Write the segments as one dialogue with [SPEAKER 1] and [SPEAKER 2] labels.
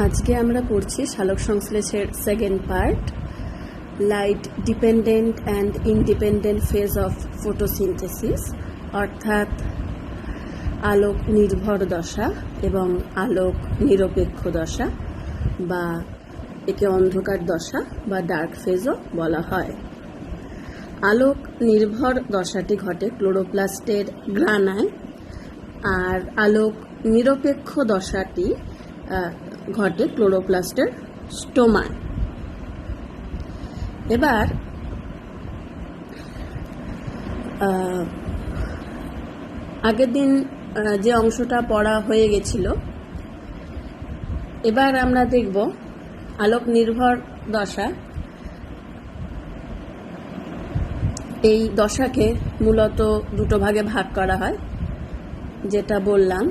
[SPEAKER 1] আজকে আমরা পড়ছি সালোক সংশ্লেষের second part, light dependent and independent phase of photosynthesis, অর্থাৎ আলোক নির্ভর দশা এবং আলোক নিরপেক্ষ দশা, বা একে অন্ধকার দশা বা ডার্ক ফেজও বলা হয়। আলোক নির্ভর দশাটি ঘটে ক্লোরোপ্লাস্টের গ্রানায়, আর আলোক নিরপেক্ষ দশাটি ঘটে ক্লোরোপ্লাস্টের স্টোমায়। এবার আগের দিন যে অংশটা পড়া হয়ে গেছিল, এবার আমরা দেখব আলোক নির্ভর দশা। এই দশাকে মূলত দুটো ভাগে ভাগ করা হয়, যেটা বললাম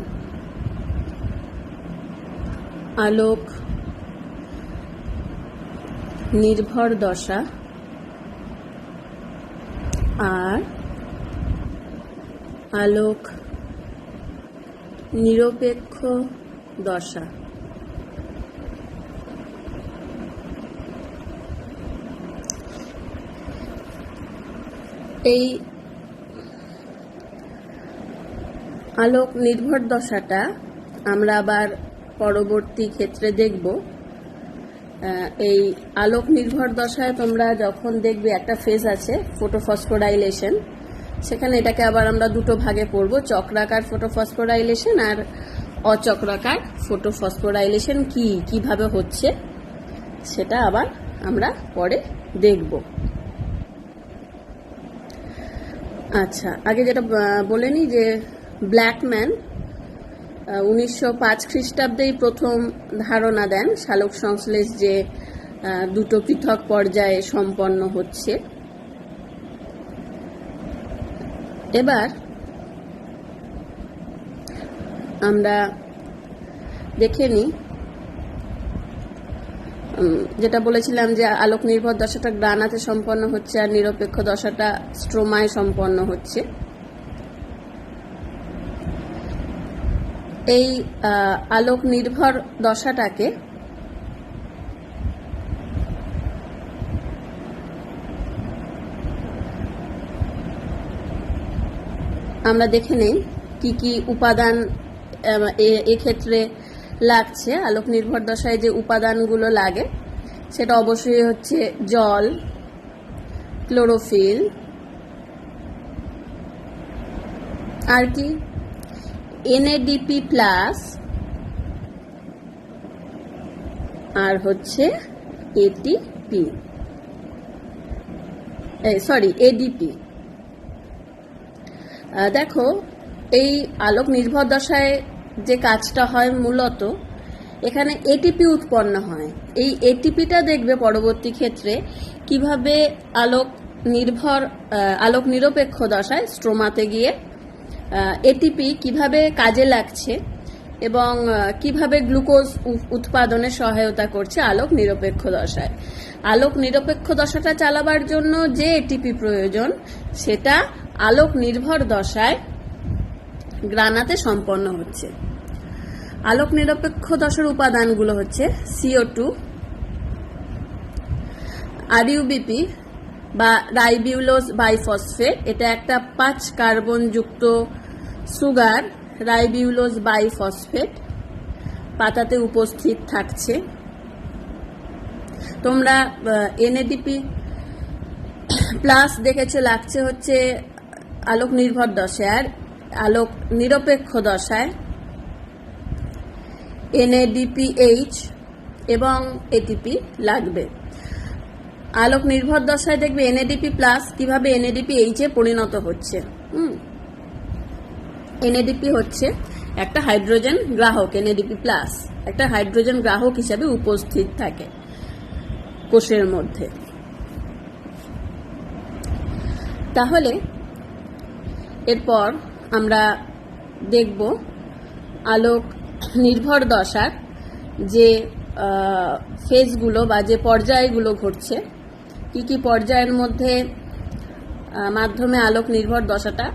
[SPEAKER 1] আলোক নির্ভর দশা আর আলোক নিরপেক্ষ দশা। এই আলোক নির্ভর দশাটা আমরা আবার পরবর্তী ক্ষেত্রে দেখব। এই আলোক নির্ভর দশায় তোমরা যখন দেখবে একটা ফেজ আছে ফটোফসফোরাইলেশন, সেখানে এটাকে আবার আমরা দুটো ভাগে পড়ব, চক্রাকার ফটোফসফোরাইলেশন আর অচক্রাকার ফটোফসফোরাইলেশন কিভাবে হচ্ছে সেটা আবার আমরা পরে দেখব। আচ্ছা, আগে যেটা বলে নিই যে ব্ল্যাকম্যান 1905 খ্রিস্টাব্দেই প্রথম ধারণা দেন সালোক সংশ্লেষ যে দুটো পৃথক পর্যায়ে সম্পন্ন হচ্ছে। এবার আমরা দেখে নিই, যেটা বলেছিলাম যে আলোক নির্ভর দশাটা গ্রানাতে সম্পন্ন হচ্ছে আর নিরপেক্ষ দশাটা স্ট্রোমায় সম্পন্ন হচ্ছে। এই আলোক নির্ভর দশাটাকে আমরা দেখে নেই কি কি উপাদান এক্ষেত্রে লাগছে। আলোক নির্ভর দশায় যে উপাদানগুলো লাগে সেটা অবশ্যই হচ্ছে জল, ক্লোরোফিল, আর কি NADP প্লাস, আর হচ্ছে ADP। দেখো, এই আলোক নির্ভর দশায় যে কাজটা হয় মূলত এখানে ATP উৎপন্ন হয়। এই ATPটা দেখবে পরবর্তী ক্ষেত্রে কিভাবে আলোক নিরপেক্ষ দশায় স্ট্রোমাতে গিয়ে ATP কিভাবে কাজে লাগছে এবং কিভাবে গ্লুকোজ উৎপাদনে সহায়তা করছে আলোক নিরপেক্ষ দশায়। আলোক নিরপেক্ষ দশাটা চালাবার জন্য যে ATP প্রয়োজন সেটা আলোক নির্ভর দশায় গ্রানাতে সম্পন্ন হচ্ছে। আলোক নিরপেক্ষ দশার উপাদানগুলো হচ্ছে CO2, RUBP বা রাইবিউলোজ বাইফসফেট, এটা একটা 5 কার্বন যুক্ত সুগার। রাইবিউলোজ বাইফসফেট পাতাতে উপস্থিত থাকছে। তোমরা NADP প্লাস দেখেছো লাগছে হচ্ছে আলোক নির্ভর দশায়, আর আলোক নিরপেক্ষ দশায় NADPH এবং ATP লাগবে। আলোক নির্ভর দশায় দেখবে NADP প্লাস কিভাবে NADPH এ পরিণত হচ্ছে। NADP হচ্ছে একটা হাইড্রোজেন গ্রাহক, NADP প্লাস একটা হাইড্রোজেন গ্রাহক হিসাবে উপস্থিত থাকে কোষের মধ্যে। তাহলে এরপর আমরা দেখব আলোক নির্ভর দশার যে ফেজগুলো বা যে পর্যায়গুলো ঘটছে, কি কি পর্যায়ের মাধ্যমে আলোক নির্ভর দশাটা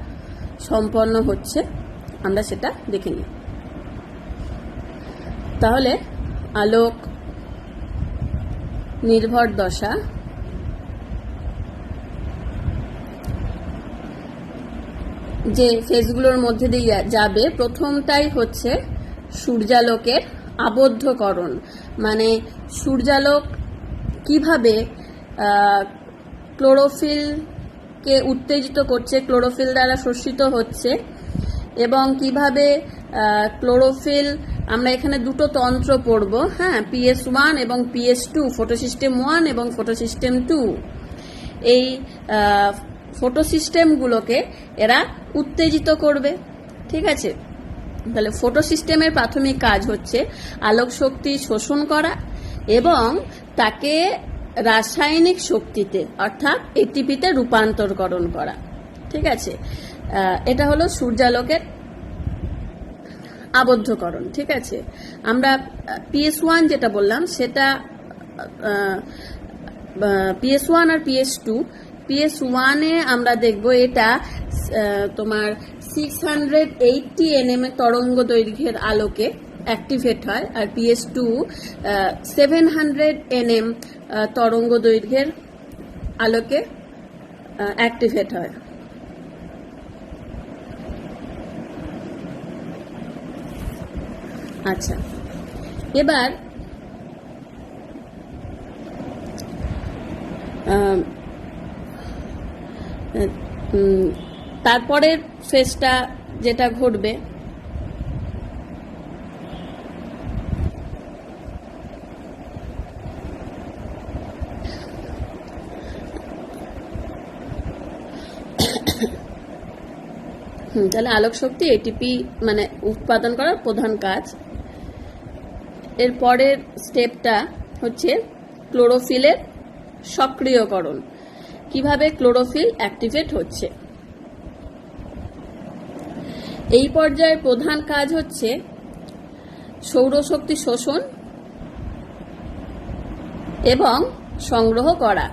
[SPEAKER 1] সম্পন্ন হচ্ছে আমরা সেটা দেখে নিই। তাহলে আলোক নির্ভর দশা যে ফেজগুলোর মধ্যে দিয়ে যাবে, প্রথমটাই হচ্ছে সূর্যালোকের আবদ্ধকরণ। মানে সূর্যালোক কিভাবে ক্লোরোফিলকে উত্তেজিত করছে, ক্লোরোফিল দ্বারা শোষিত হচ্ছে, এবং কিভাবে ক্লোরোফিল, আমরা এখানে দুটো তন্ত্র পড়ব, হ্যাঁ, PS1 এবং PS2, ফটোসিস্টেম 1 এবং ফটোসিস্টেম 2। এই ফটোসিস্টেমগুলোকে এরা উত্তেজিত করবে, ঠিক আছে। তাহলে ফটোসিস্টেমের প্রাথমিক কাজ হচ্ছে আলোক শক্তি শোষণ করা এবং তাকে রাসায়নিক শক্তিতে অর্থাৎ এটিপিতে রূপান্তরকরণ করা, ঠিক আছে। এটা হলো সূর্যালোকের আবদ্ধকরণ, ঠিক আছে। আমরা PS1 যেটা বললাম সেটা PS1 আর PS2, PS1-এ আমরা দেখব এটা তোমার 680 nm তরঙ্গ দৈর্ঘ্যের আলোকে অ্যাক্টিভেট হয়, আর PS2 700 nm তরঙ্গ দৈর্ঘ্যের আলোকে অ্যাক্টিভেট হয়। আচ্ছা, এবার তারপরের ফেজটা যেটা ঘটবে, তাহলে আলোক শক্তি এটিপি মানে উৎপাদন করার প্রধান কাজ। এর পরের স্টেপটা হচ্ছে ক্লোরোফিলের সক্রিয়করণ, কিভাবে ক্লোরোফিল অ্যাক্টিভেট হচ্ছে। এই পর্যায়ের প্রধান কাজ হচ্ছে সৌরশক্তি শোষণ এবং সংগ্রহ করা,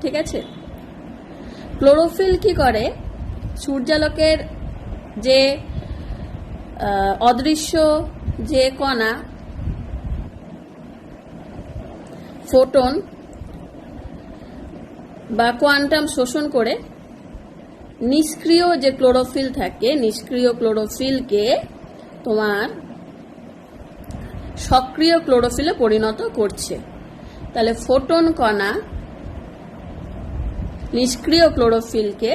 [SPEAKER 1] ঠিক আছে। ক্লোরোফিল কি করে, সূর্যালোকের যে অদৃশ্য যে কণা ফোটন বা কোয়ান্টাম শোষণ করে নিষ্ক্রিয় যে ক্লোরোফিল থাকে, নিষ্ক্রিয় ক্লোরোফিলকে তোমার সক্রিয় ক্লোরোফিলে পরিণত করছে। তাহলে ফোটন কণা নিষ্ক্রিয় ক্লোরোফিলকে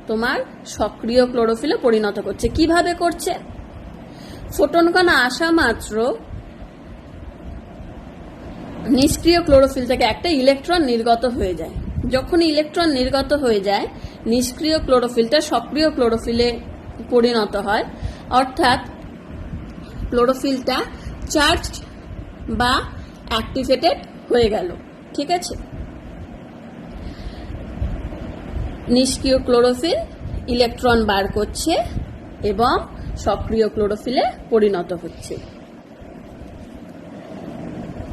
[SPEAKER 1] তোমার সক্রিয় ক্লোরোফিলে পরিণত করছে। কিভাবে করছে? ফোটন কণা আসা মাত্র নিষ্ক্রিয় ক্লোরোফিল থেকে একটা ইলেকট্রন নির্গত হয়ে যায়। যখন ইলেকট্রন নির্গত হয়ে যায়, নিষ্ক্রিয় ক্লোরোফিলটা সক্রিয় ক্লোরোফিলে পরিণত হয়, অর্থাৎ ক্লোরোফিলটা চার্জড বা অ্যাক্টিভেটেড হয়ে গেল, ঠিক আছে। নিষ্ক্রিয় ক্লোরোফিল ইলেকট্রন বার করছে এবং সক্রিয় ক্লোরোফিলে পরিণত হচ্ছে।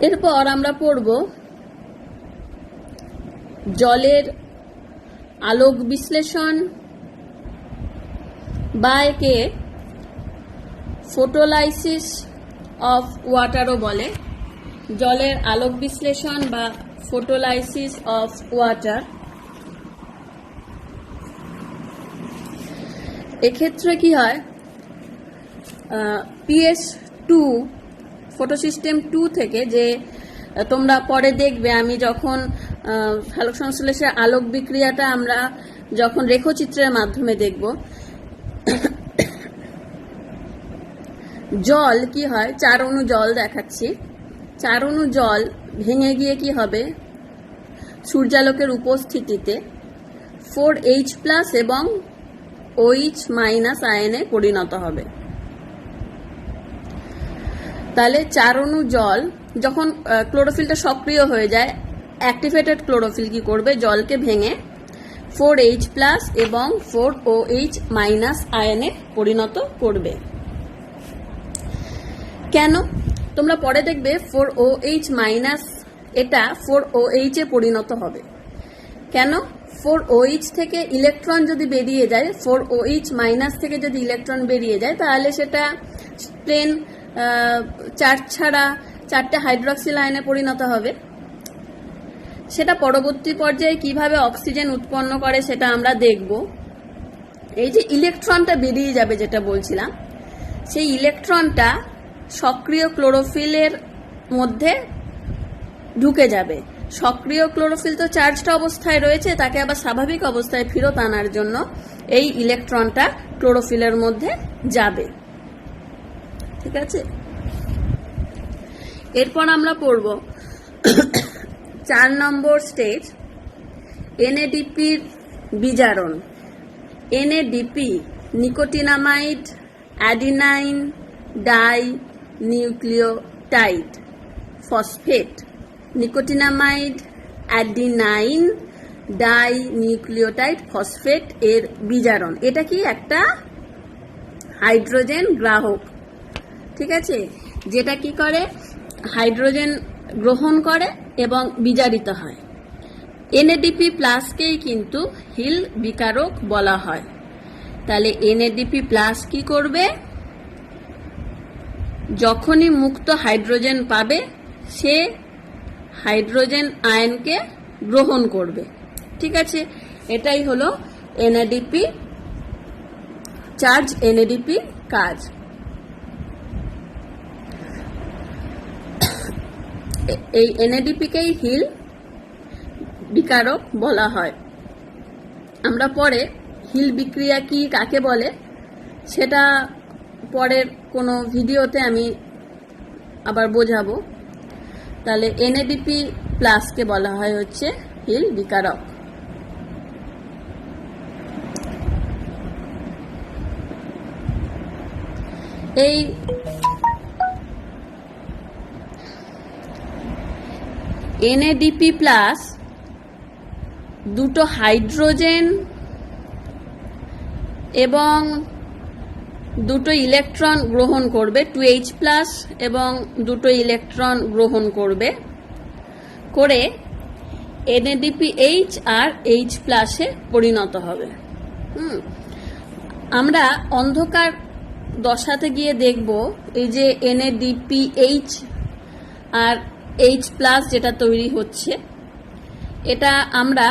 [SPEAKER 1] এরপর আমরা পড়ব জলের আলোক বিশ্লেষণ বা একে ফটোলাইসিস অফ ওয়াটারও বলে। জলের আলোক বিশ্লেষণ বা ফটোলাইসিস অফ ওয়াটার, এক্ষেত্রে কি হয়, PS2 ফটোসিস্টেম 2 থেকে, যে তোমরা পরে দেখবে আমি যখন আলোক সংশ্লেষের আলোক বিক্রিয়াটা আমরা যখন রেখচিত্রের মাধ্যমে দেখব, জল কি হয়, 4 অণু জল দেখাচ্ছি, 4 অণু জল ভেঙে গিয়ে কি হবে, সূর্যালোকের উপস্থিতিতে 4H+ এবং OH- আয়নে পরিণত হবে। তাহলে 4 অণু জল যখন ক্লোরোফিলটা সক্রিয় হয়ে যায়, অ্যাক্টিভেটেড ক্লোরোফিল কি করবে, জলকে ভেঙে 4H+ এবং 4OH- আয়নে পরিণত করবে। কেন? তোমরা পরে দেখবে 4OH- এটা 4OH এ পরিণত হবে। কেন? 4OH থেকে ইলেকট্রন যদি বেরিয়ে যায়, 4OH- থেকে যদি ইলেকট্রন বেরিয়ে যায়, তাহলে সেটা প্লেন চার্জ ছাড়া 4টে হাইড্রক্সিল আয়নে পরিণত হবে। সেটা পরবর্তী পর্যায়ে কিভাবে অক্সিজেন উৎপন্ন করে সেটা আমরা দেখব। এই যে ইলেকট্রনটা বেরিয়ে যাবে যেটা বলছিলাম, সেই ইলেকট্রনটা সক্রিয় ক্লোরোফিলের মধ্যে ঢুকে যাবে। সক্রিয় ক্লোরোফিল তো চার্জড অবস্থায় রয়েছে, তাকে আবার স্বাভাবিক অবস্থায় ফেরত আনার জন্য এই ইলেকট্রনটা ক্লোরোফিলের মধ্যে যাবে। ঠিক আছে, এরপর আমরা পড়ব 4 নম্বর স্টেজ, এনএডিপির বিজারণ। NADP nicotinamide adenine die nucleotide phosphate. Nicotinamide adenine die nucleotide phosphate এর বিজারণ। এটা কি একটা হাইড্রোজেন গ্রাহক। ঠিক আছে, যেটা কি করে, হাইড্রোজেন গ্রহণ করে এবং বিজারিত হয়। এনএডিপি প্লাসকেই কিন্তু হিল বিকারক বলা হয়। তাহলে এনএডিপি প্লাস কি করবে, যখনই মুক্ত হাইড্রোজেন পাবে সে হাইড্রোজেন আয়নকে গ্রহণ করবে। ঠিক আছে, এটাই হলো এনএডিপি চার্জ, এনএডিপি কাজ। এই এনএডিপিকেই হিল বিকারক বলা হয়। আমরা পরে হিল বিক্রিয়া কি কাকে বলে সেটা পরের কোনো ভিডিওতে আমি আবার বোঝাবো। তাহলে এনএডিপি প্লাসকে বলা হয় হচ্ছে হিল বিকারক। এই এনএডিপি প্লাস দুটো হাইড্রোজেন এবং দুটো ইলেকট্রন গ্রহণ করবে, 2H প্লাস এবং দুটো ইলেকট্রন গ্রহণ করবে, করে NADPH আর H প্লাসে পরিণত হবে। আমরা অন্ধকার দশাতে গিয়ে দেখব এই যে NADPH আর H প্লাস যেটা তৈরি হচ্ছে, এটা আমরা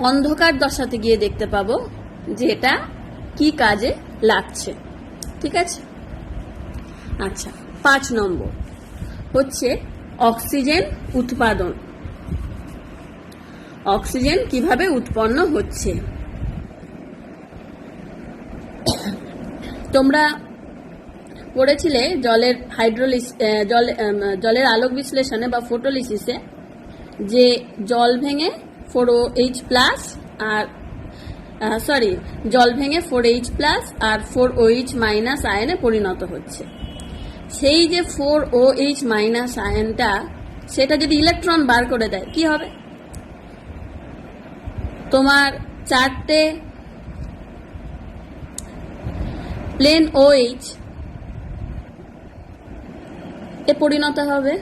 [SPEAKER 1] অন্ধকার দশাতে গিয়ে দেখতে পাবো যে এটা কি কাজে লাগছে। ঠিক আছে, আচ্ছা 5 নম্বর হচ্ছে অক্সিজেন উৎপাদন। অক্সিজেন কিভাবে উৎপন্ন হচ্ছে। তোমরা পড়েছিলে জলের জলের আলোক বিশ্লেষণে বা ফটোলিসিসে যে জল ভেঙে 4H প্লাস আর জল ভেঙে 4H প্লাস আর 4OH মাইনাস আয়নে পরিণত হচ্ছে। সেই যে 4OH মাইনাস আয়নটা, সেটা যদি ইলেকট্রন বার করে দেয় কি হবে, তোমার 4টে প্লেন OH এ পরিণত হবে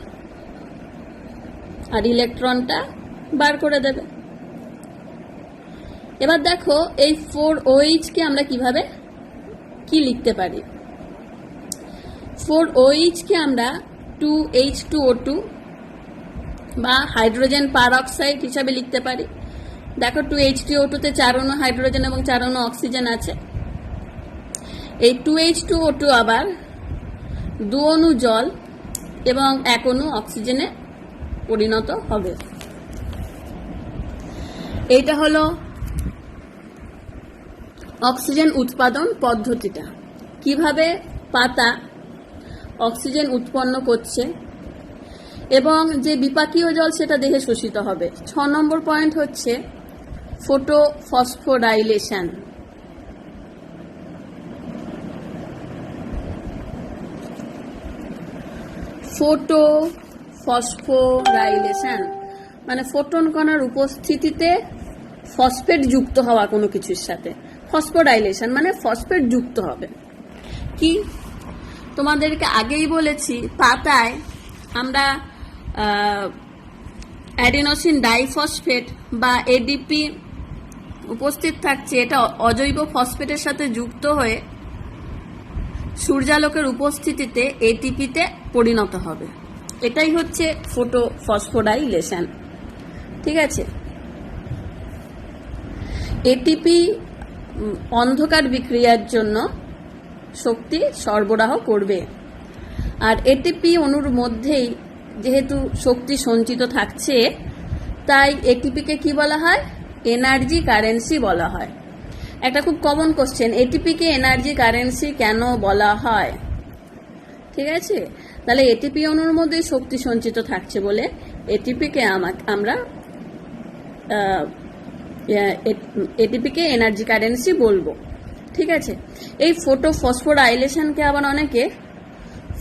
[SPEAKER 1] আর ইলেকট্রনটা বার করে দেবে। এবার দেখো এই 4OH কে আমরা কিভাবে কি লিখতে পারি। 4OH কে আমরা 2H2O2 বা হাইড্রোজেন পারঅক্সাইড হিসাবে লিখতে পারি। দেখো 2H2O2 তে 4 অণু হাইড্রোজেন এবং 4 অণু অক্সিজেন আছে। এই 2H2O2 আবার 2 অণু জল এবং 1 অণু অক্সিজেনে পরিণত হবে। এইটা হলো অক্সিজেন উৎপাদন পদ্ধতিটা, কিভাবে পাতা অক্সিজেন উৎপন্ন করছে এবং যে বিপাকীয় জল সেটা দেহে শোষিত হবে। 6 নম্বর পয়েন্ট হচ্ছে ফটোফসফোরাইলেশন। ফটোফসফোরাইলেশন মানে ফোটন কণার উপস্থিতিতে ফসফেট যুক্ত হওয়া কোনো কিছুর সাথে। ফসফোরাইলেশন মানে ফসফেট যুক্ত হবে। কি তোমাদেরকে আগেই বলেছি, পাতায় আমরা অ্যাডিনোসিন ডাইফসফেট বা এডিপি উপস্থিত থাকছে। এটা অজৈব ফসফেটের সাথে যুক্ত হয়ে সূর্যালোকের উপস্থিতিতে এটিপিতে পরিণত হবে। এটাই হচ্ছে ফটো ফসফোরাইলেশন। ঠিক আছে, এটিপি অন্ধকার বিক্রিয়ার জন্য শক্তি সরবরাহ করবে। আর এটিপি অণুর মধ্যেই যেহেতু শক্তি সঞ্চিত থাকছে, তাই এটিপিকে কি বলা হয়? এনার্জি কারেন্সি বলা হয়। একটা খুব কমন কোশ্চেন, এটিপিকে এনার্জি কারেন্সি কেন বলা হয়? ঠিক আছে, তাহলে এটিপি অণুর মধ্যে শক্তি সঞ্চিত থাকছে বলে এটিপিকে আমরা এটিপিকে এনার্জি কারেন্সি বলবো। ঠিক আছে, এই ফটো ফসফোরাইলেশনকে আবার অনেকে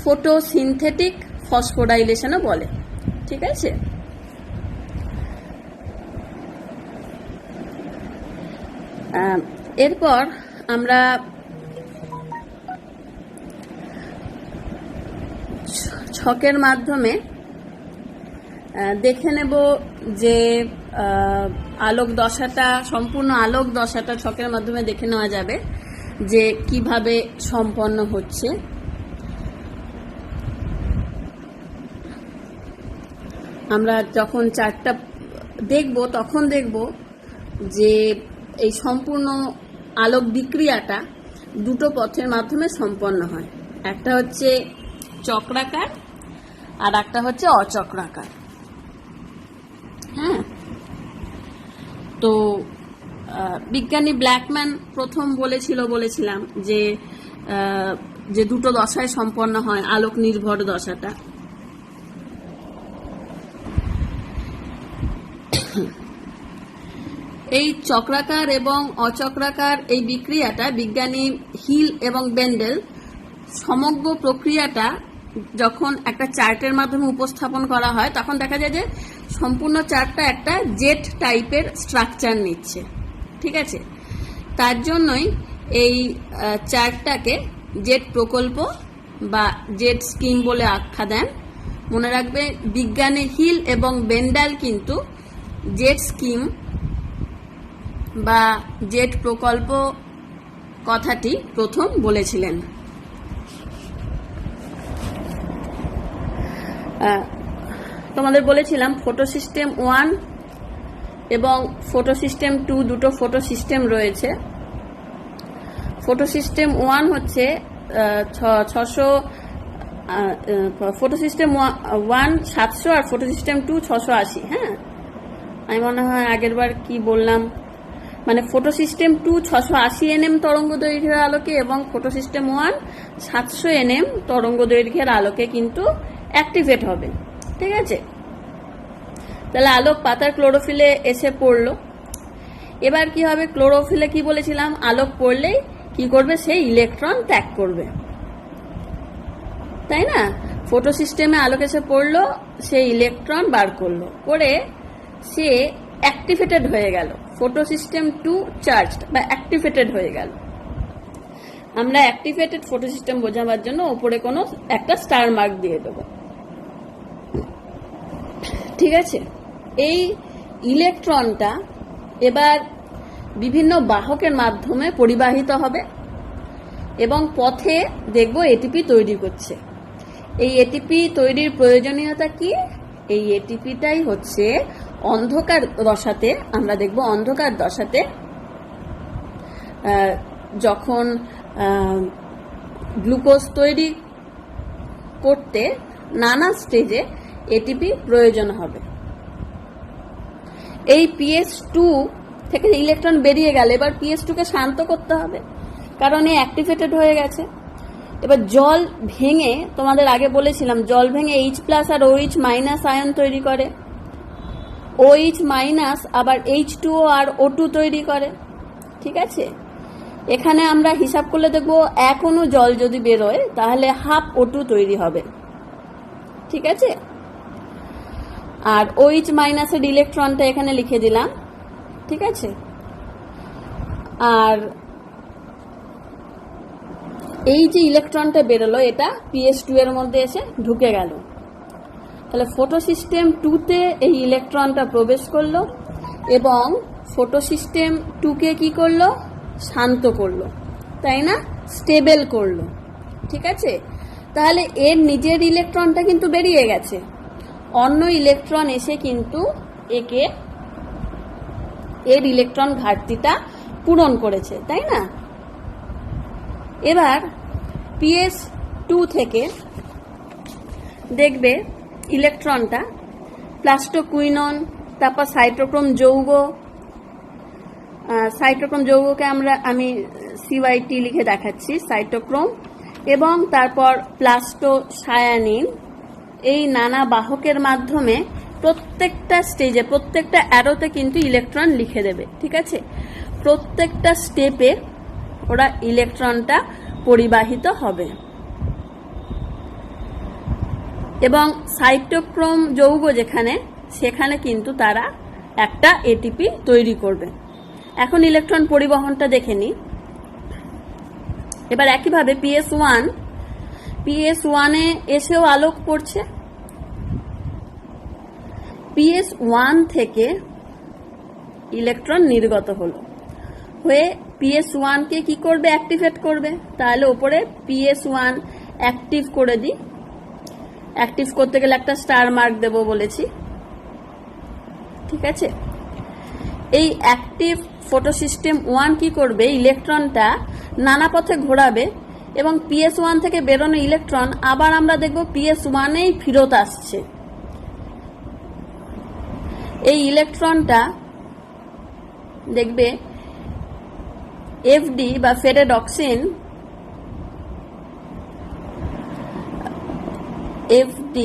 [SPEAKER 1] ফটোসিনথেটিক ফসফোরাইলেশনও বলে। ঠিক আছে, এরপর আমরা ছকের মাধ্যমে দেখে নেব যে আলোক দশাটা, সম্পূর্ণ আলোক দশাটা ছকের মাধ্যমে দেখে নেওয়া যাবে যে কিভাবে সম্পন্ন হচ্ছে। আমরা যখন চার্টটা দেখব তখন দেখব যে এই সম্পূর্ণ আলোক বিক্রিয়াটা দুটো পথের মাধ্যমে সম্পন্ন হয়। একটা হচ্ছে চক্রাকার আর একটা হচ্ছে অচক্রাকার। হ্যাঁ, তো বিজ্ঞানী ব্ল্যাকম্যান প্রথম বলেছিলাম যে দুটো দশায় সম্পন্ন হয় আলোক নির্ভর দশাটা। এই চক্রাকার এবং অচক্রাকার এই বিক্রিয়াটা বিজ্ঞানী হিল এবং বেন্ডেল সমগ্র প্রক্রিয়াটা যখন একটা চার্টের মাধ্যমে উপস্থাপন করা হয়, তখন দেখা যায় যে সম্পূর্ণ চার্টটা একটা জেট টাইপের স্ট্রাকচার নিচ্ছে। ঠিক আছে, তার জন্যই এই চার্টটাকে জেট প্রকল্প বা জেট স্কিম বলে আখ্যা দেন। মনে রাখবে, বিজ্ঞানী হিল এবং বেন্ডেল কিন্তু জেট স্কিম বা জেট প্রকল্প কথাটি প্রথম বলেছিলেন। তোমাদের বলেছিলাম ফটো সিস্টেম 1 এবং ফটো সিস্টেম 2 দুটো ফটো সিস্টেম রয়েছে। ফটো সিস্টেম 1 হচ্ছে 600, ফটো সিস্টেম 1 700 আর ফটো সিস্টেম 2 680। হ্যাঁ, আমি মনে হয় আগের বার কি বললাম, মানে ফটো সিস্টেম 2 680 nm তরঙ্গ দৈর্ঘ্যের আলোকে এবং ফটো সিস্টেম 1 700 nm তরঙ্গ দৈর্ঘ্যের আলোকে কিন্তু অ্যাক্টিভেট হবে। ঠিক আছে, তাহলে আলোক পাতার ক্লোরোফিলে এসে পড়লো। এবার কি হবে? ক্লোরোফিলে কি বলেছিলাম, আলোক পড়লেই কি করবে? সেই ইলেকট্রন ত্যাগ করবে, তাই না? ফটো সিস্টেমে আলোক এসে পড়লো, সেই ইলেকট্রন বার করলো, করে সে অ্যাক্টিভেটেড হয়ে গেল। ফটো সিস্টেম 2 চার্জড বা অ্যাক্টিভেটেড হয়ে গেল। আমরা অ্যাক্টিভেটেড ফটো সিস্টেম বোঝাবার জন্য উপরে কোনো একটা স্টার মার্ক দিয়ে দেবো। ঠিক আছে, এই ইলেকট্রনটা এবার বিভিন্ন বাহকের মাধ্যমে পরিবাহিত হবে এবং পথে দেখব এটিপি তৈরি করছে। এই এটিপি তৈরির প্রয়োজনীয়তা কি? এই এটিপিটাই হচ্ছে অন্ধকার দশাতে, আমরা দেখব অন্ধকার দশাতে যখন গ্লুকোজ তৈরি করতে নানা স্টেজে এটিপি প্রয়োজন হবে। এই PS2 থেকে ইলেকট্রন বেরিয়ে গেলে এবার PS2 কে শান্ত করতে হবে, কারণ এ অ্যাক্টিভেটেড হয়ে গেছে। এবার জল ভেঙে, তোমাদের আগে বলেছিলাম, জল ভেঙে H+ আর OH- আয়ন তৈরি করে। OH- আবার H2O আর O2 তৈরি করে। ঠিক আছে, এখানে আমরা হিসাব করলে দেখব 1 অণু জল যদি বেরোয় তাহলে হাফ O2 তৈরি হবে। ঠিক আছে, আর OH- এর ইলেকট্রনটা এখানে লিখে দিলাম। ঠিক আছে, আর এই যে ইলেকট্রনটা বেরোলো এটা PS2 এর মধ্যে এসে ঢুকে গেল। তাহলে ফটো সিস্টেম 2-তে এই ইলেকট্রনটা প্রবেশ করলো এবং ফটো সিস্টেম 2-কে কি করলো? শান্ত করলো, তাই না? স্টেবল করলো। ঠিক আছে, তাহলে এর নিজের ইলেকট্রনটা কিন্তু বেরিয়ে গেছে, অন্য ইলেকট্রন এসে কিন্তু একে এর ইলেকট্রন ঘাটতিটা পূরণ করেছে, তাই না? এবার PS2 থেকে দেখবে ইলেকট্রনটা প্লাস্টোকুইনন, তারপর সাইটোক্রোম যৌগকে আমি CYT লিখে দেখাচ্ছি, সাইটোক্রোম, এবং তারপর প্লাস্টোসায়ানিন, এই নানা বাহকের মাধ্যমে প্রত্যেকটা স্টেজে প্রত্যেকটা অ্যারোতে কিন্তু ইলেকট্রন লিখে দেবে, ঠিক আছে? প্রত্যেকটা স্টেপে ওরা ইলেকট্রনটা পরিবাহিত হবে এবং সাইটোক্রোম যৌগ সেখানে কিন্তু তারা একটা ATP তৈরি করবে। এখন ইলেকট্রন পরিবহনটা দেখে নিই। এবার একইভাবে PS1 এসেও আলোক পড়ছে। PS1 থেকে ইলেকট্রন নির্গত হয়ে PS1 কে কি করবে? অ্যাক্টিভেট করবে। তাহলে উপরে PS1 অ্যাক্টিভ করে দিই। অ্যাক্টিভ করতে গেলে একটা স্টার মার্ক দেব বলেছি, ঠিক আছে? এই অ্যাক্টিভ ফটোসিস্টেম 1 কি করবে? ইলেকট্রনটা নানা পথে ঘোরাবে এবং PS1 থেকে বেরোনো ইলেকট্রন আবার আমরা দেখব PS1-এই ফেরত আসছে। এই ইলেকট্রনটা দেখবে FD বা ফেরেডক্সিন, FD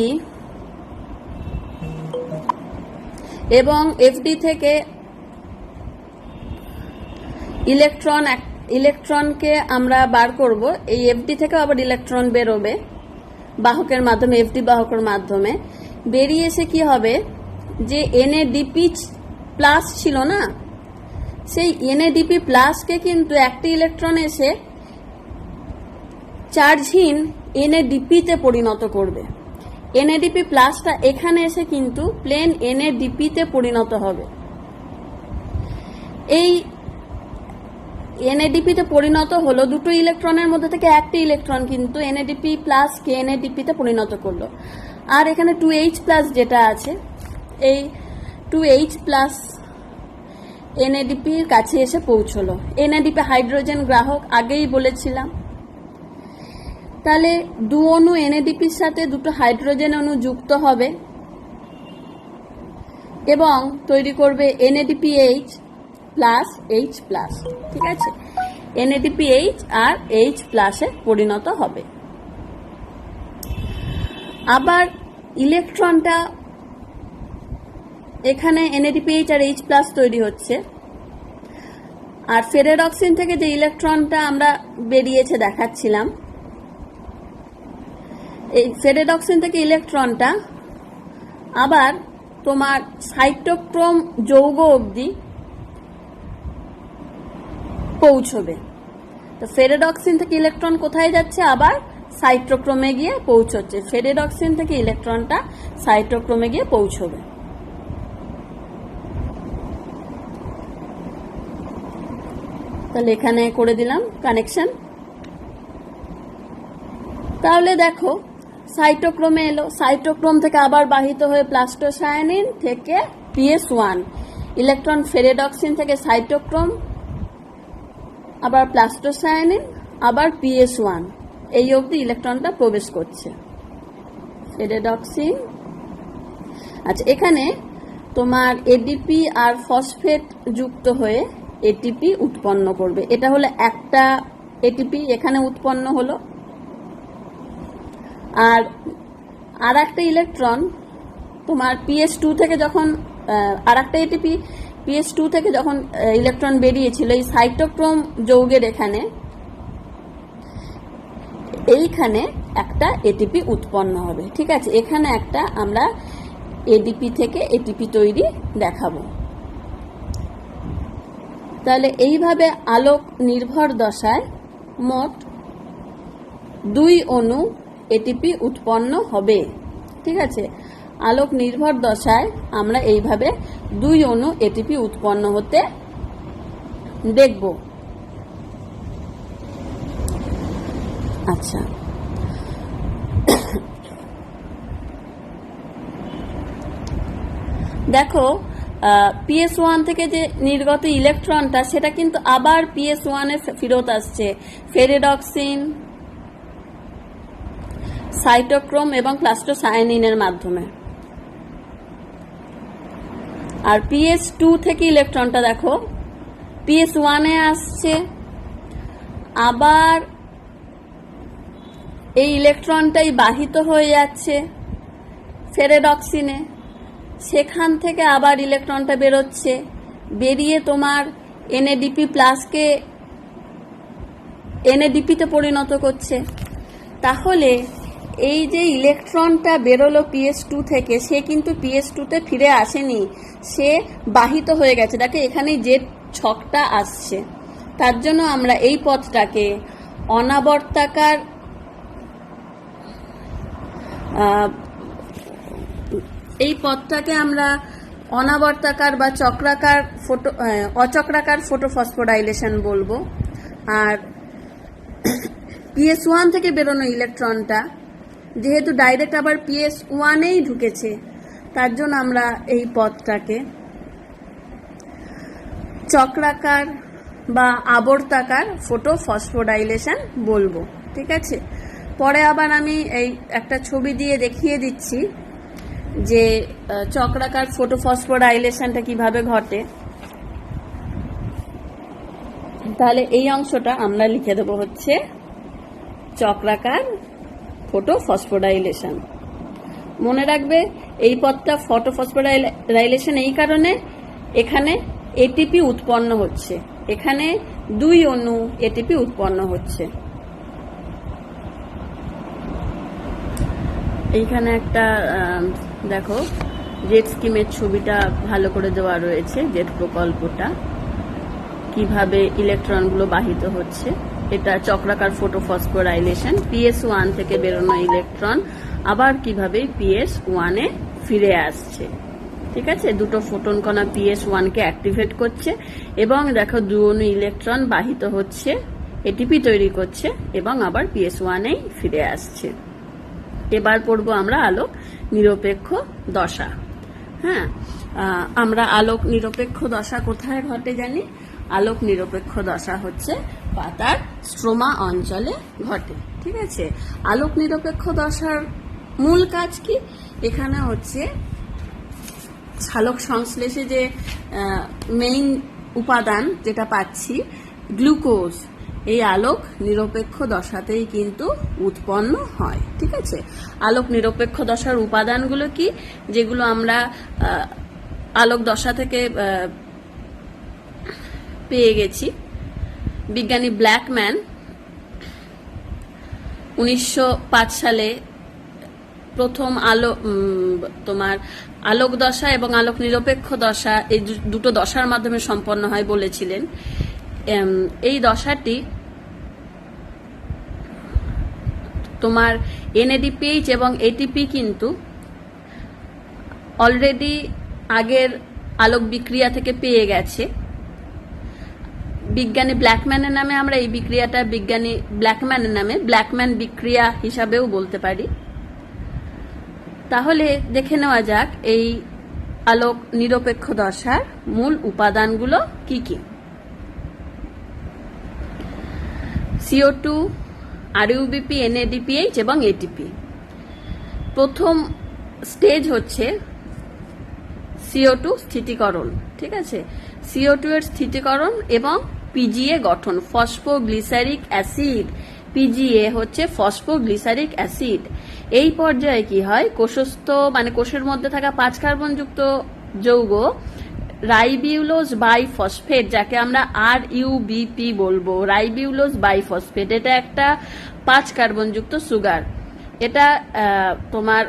[SPEAKER 1] এবং FD থেকে ইলেকট্রনকে আমরা বার করব। এই FD থেকে আবার ইলেকট্রন বেরোবে বাহকের মাধ্যমে, FD বাহকের মাধ্যমে বেরিয়ে এসে কি হবে? যে NADP+ ছিল না, সেই NADP+ কে কিন্তু একটি ইলেকট্রন এসে চার্জহীন NADP তে পরিণত করবে। NADP+টা এখানে এসে কিন্তু প্লেন NADP তে পরিণত হবে। এই NADP তে পরিণত হলো, দুটো ইলেকট্রনের মধ্যে থেকে একটি ইলেকট্রন কিন্তু NADP+ কে NADP তে পরিণত করলো। আর এখানে 2H+ যেটা আছে, এই 2H+ NADP এর কাছে এসে পৌঁছলো। NADP হাইড্রোজেন গ্রাহক, আগেই বলেছিলাম। তাহলে দু অণু NADPর সাথে দুটো হাইড্রোজেন অণু যুক্ত হবে এবং তৈরি করবে NADPH প্লাস H+, ঠিক আছে? NADPH আর H+ এ পরিণত হবে। আবার ইলেকট্রনটা এখানে NADPH আর H+ তৈরি হচ্ছে, আর ফেরেডক্সিন থেকে যে ইলেকট্রনটা আমরা বেরিয়েছে দেখাচ্ছিলাম, এই ফেরেডক্সিন থেকে ইলেকট্রনটা আবার তোমার সাইটোক্রোম যৌগ অবধি পৌঁছবে। তো ফেরেডক্সিন থেকে ইলেকট্রন কোথায় যাচ্ছে? আবার সাইটোক্রোমে গিয়ে পৌঁছচ্ছে। ফেরেডক্সিন থেকে ইলেকট্রনটা সাইটোক্রোমে গিয়ে পৌঁছবে। তাহলে এখানে করে দিলাম কানেকশন। তাহলে দেখো সাইটোক্রোমে এলো, সাইটোক্রোম থেকে আবার বাহিত হয়ে প্লাস্টোসায়ানিন থেকে PS1, ইলেকট্রন ফেরেডক্সিন থেকে সাইটোক্রোম, আবার প্লাস্টোসায়ানিন, আবার PS1, এই অবধি ইলেকট্রনটা প্রবেশ করছে। ফেরেডক্সিন, আচ্ছা, এখানে তোমার ADP আর ফসফেট যুক্ত হয়ে ATP উৎপন্ন করবে। এটা হলো একটা ATP এখানে উৎপন্ন হলো, আর একটা ইলেকট্রন তোমার PS2 থেকে যখন আর একটা ATP PS2 থেকে যখন ইলেকট্রন বেরিয়েছিল, এই সাইটোক্রোম যৌগের এইখানে একটা ATP উৎপন্ন হবে, ঠিক আছে? এখানে একটা আমরা ADP থেকে ATP তৈরি দেখাবো। তাহলে এইভাবে আলোক নির্ভর দশায় মোট 2 অণু ATP উৎপন্ন হবে, ঠিক আছে? আলোক নির্ভর দশায় আমরা এইভাবে 2 অণু ATP উৎপন্ন হতে দেখব। আচ্ছা, দেখো PS1 থেকে যে নির্গত ইলেকট্রনটা সেটা কিন্তু আবার PS1 এ ফেরত আসছে ফেরেডক্সিন, সাইটোক্রোম এবং প্লাস্টোসায়ানিনের মাধ্যমে। আর PS2 থেকে ইলেকট্রনটা দেখো PS1 এ আসছে, আবার এই ইলেকট্রনটাই বাহিত হয়ে যাচ্ছে ফেরেডক্সিনে, সেখান থেকে আবার ইলেকট্রনটা বেরোচ্ছে, বেরিয়ে তোমার NADP প্লাসকে NADP-তে পরিণত করছে। তাহলে এই যে ইলেকট্রনটা বেরোলো PS2 থেকে, সে কিন্তু PS2-তে ফিরে আসেনি, সে বাহিত হয়ে গেছে। দেখো এখানেই যে ছকটা আসছে, তার জন্য আমরা এই পথটাকে অনাবর্তাকার বা চক্রাকার অচক্রাকার ফটোফসফোরাইলেশন বলবো। আর PS1 থেকে বেরোনো ইলেকট্রনটা যেহেতু ডাইরেক্ট আবার PS1-এই ঢুকেছে, তার জন্য আমরা এই পথটাকে চক্রাকার বা আবর্তাকার ফটোফসফোরাইলেশন বলবো। ঠিক আছে, পরে আবার আমি এই একটা ছবি দিয়ে দেখিয়ে দিচ্ছি যে চক্রাকার ফটোফসফোরাইলেশনটা কিভাবে ঘটে। তাহলে এই অংশটা আমরা লিখে দেবো হচ্ছে চক্রাকার ফটোফসফোরাইলেশন। মনে রাখবে এই পথটা ফটোফসফোরাইলেশন এই কারণে, এখানে ATP উৎপন্ন হচ্ছে, এখানে 2 অণু ATP উৎপন্ন হচ্ছে। এইখানে একটা দেখো জেট স্কিমের ছবিটা ভালো করে দেওয়া রয়েছে, জেট প্রকল্পটা কিভাবে ইলেকট্রনগুলো বাহিত হচ্ছে। এটা চক্রাকার ফটোফসফোরাইলেশন, PS1 থেকে বেরোনো ইলেকট্রন আবার কিভাবে PS1-এ ফিরে আসছে। ঠিক আছে, দুটো ফোটন কণা PS1-কে অ্যাক্টিভেট করছে এবং দেখো 2 অণু ইলেকট্রন বাহিত হচ্ছে, ATP তৈরি করছে এবং আবার PS1-এই ফিরে আসছে। এবার পড়বো আমরা আলোক নিরপেক্ষ দশা। হ্যাঁ, আমরা আলোক নিরপেক্ষ দশা কোথায় ঘটে জানি? আলোক নিরপেক্ষ দশা হচ্ছে পাতার স্ট্রোমা অঞ্চলে ঘটে। ঠিক আছে, আলোক নিরপেক্ষ দশার মূল কাজ কি? এখানে হচ্ছে সালোক সংশ্লেষে যে মেইন উপাদান যেটা পাচ্ছি গ্লুকোজ, এই আলোক নিরপেক্ষ দশাতেই কিন্তু উৎপন্ন হয়। ঠিক আছে, আলোক নিরপেক্ষ দশার উপাদানগুলো কি, যেগুলো আমরা আলোক দশা থেকে পেয়ে গেছি? বিজ্ঞানী ব্ল্যাকম্যান 1905 সালে প্রথম তোমার আলোক দশা এবং আলোক নিরপেক্ষ দশা এই দুটো দশার মাধ্যমে সম্পন্ন হয় বলেছিলেন। এই দশাটি তোমার NADPH এবং ATP কিন্তু অলরেডি আগের আলোক বিক্রিয়া থেকে পেয়ে গেছে। বিজ্ঞানী ব্ল্যাকম্যানের নামে আমরা এই বিক্রিয়াটা ব্ল্যাকম্যান বিক্রিয়া হিসাবেও বলতে পারি। তাহলে দেখে নেওয়া যাক এই আলোক নিরপেক্ষ দশার মূল উপাদানগুলো কি কি। CO2, RUBP, NADPH এবং ATP। প্রথম স্টেজ হচ্ছে CO2 স্থিতিকরণ। ঠিক আছে, CO2 এর স্থিতিকরণ এবং PGA গঠন, ফসফোগ্লিসারিক অ্যাসিড। PGA হচ্ছে ফসফোগ্লিসারিক অ্যাসিড। এই পর্যায়ে কি হয়, কোষস্থ মানে কোষের মধ্যে থাকা 5 কার্বন যুক্ত যৌগ রাইবিউলোজ বাইফসফেট, যাকে আমরা RUBP বলবো, রাইবিউলোজ বাইফসফেট, এটা একটা 5 কার্বন যুক্ত সুগার। এটা তোমার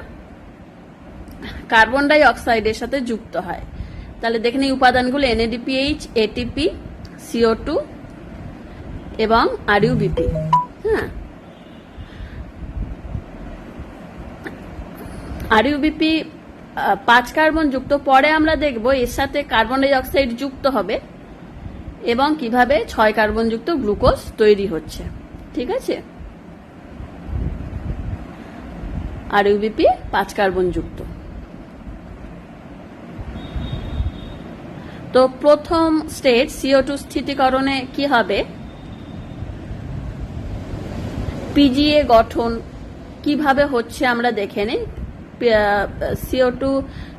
[SPEAKER 1] কার্বন ডাই অক্সাইডের সাথে যুক্ত হয়। তাহলে দেখেন এই উপাদানগুলো NADPH, ATP, CO2 এবং RUBP। হ্যাঁ, RUBP 5 কার্বন যুক্ত। পরে আমরা দেখব এর সাথে কার্বন ডাই অক্সাইড যুক্ত হবে এবং কিভাবে 6 কার্বন যুক্ত গ্লুকোজ তৈরি হচ্ছে। ঠিক আছে, RUBP 5 কার্বন যুক্ত। তো প্রথম স্টেজ CO2 স্থিতিকরণে কি হবে, পিজিএ গঠন কিভাবে হচ্ছে আমরা দেখে নিই। CO2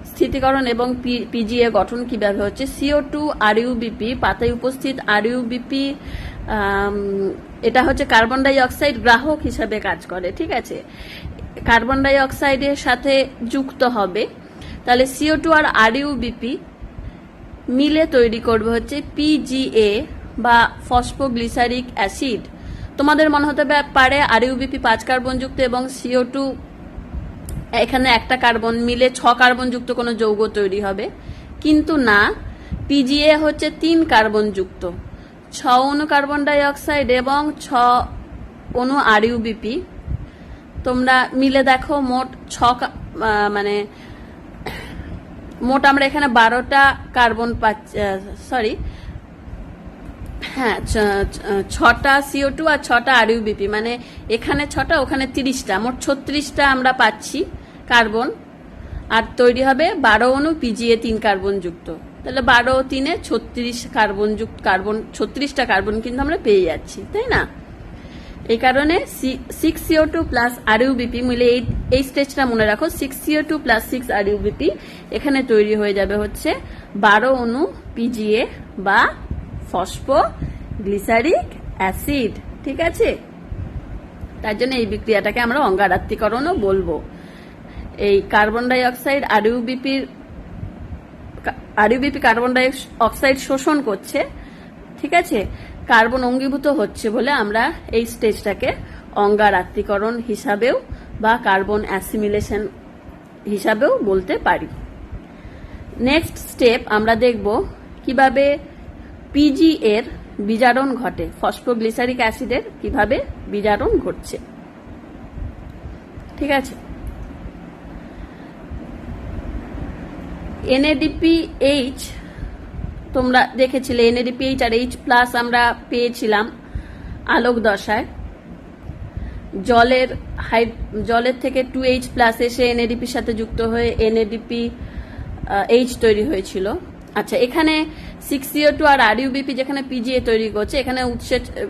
[SPEAKER 1] স্থিতিকরণ এবং পিজিএ গঠন কিভাবে হচ্ছে। CO2 RuBP, পাতায় উপস্থিত RuBP এটা হচ্ছে কার্বন ডাই অক্সাইড গ্রাহক হিসাবে কাজ করে, ঠিক আছে। কার্বন ডাই অক্সাইডের সাথে যুক্ত হবে, তাহলে CO2 আর RuBP মিলে তৈরি করবে হচ্ছে PGA বা ফসফোগ্লিসারিক অ্যাসিড। তোমাদের মনে হতে পারে RuBP 5 কার্বন যুক্ত এবং CO2 এখানে একটা কার্বন মিলে 6 কার্বন যুক্ত কোনো যৌগ তৈরি হবে, কিন্তু না, PGA হচ্ছে 3 কার্বন যুক্ত, 6 অণু কার্বন ডাই অক্সাইড এবং 6 অণু RuBP। তোমরা মিলে দেখো মোট মোট আমরা এখানে 12টা কার্বন পাচ্ছি, সরি হ্যাঁ 6টা CO2 আর 6টা RuBP, মানে এখানে 6টা ওখানে 30টা, মোট 36টা আমরা পাচ্ছি কার্বন। আর তৈরি হবে 12 অণু PGA 3 কার্বন যুক্ত, তাহলে 12 ও 3 36 কার্বন যুক্ত, 36টা কার্বন কিন্তু আমরা পেয়ে যাচ্ছি, তাই না। এই কারণে 6CO2 প্লাস RuBP মিলে এই স্টেজটা মনে রাখো, 6CO2 প্লাস 6 RuBP এখানে তৈরি হয়ে যাবে হচ্ছে 12 অণু PGA বা ফসফোগ্লিসারিক অ্যাসিড, ঠিক আছে। তার জন্য এই বিক্রিয়াটাকে আমরা অঙ্গারাত্মীকরণও বলবো। এই carbon die oxide RuBP carbon die oxide শোষণ করছে, ঠিক আছে, কার্বন অঙ্গীভূত হচ্ছে বলে আমরা এই স্টেজটাকে অঙ্গারাত্মীকরণ হিসাবেও বা কার্বন অ্যাসিমিলেশন হিসাবেও বলতে পারি। নেক্সট স্টেপ আমরা দেখব কিভাবে PG এর বিজারণ ঘটে, ফসফোগ্লিসারিক অ্যাসিডের কিভাবে বিজারণ ঘটছে, ঠিক আছে। NADPH তোমরা দেখেছিলে, NADPH আর H+ আমরা পেয়েছিলাম আলোক দশায়। জলের থেকে 2H+ এসে NADP সাথে যুক্ত হয়ে NADPH তৈরি হয়েছিল। আচ্ছা, এখানে 6CO2 আর RuBP যেখানে PGA তৈরি করছে, এখানে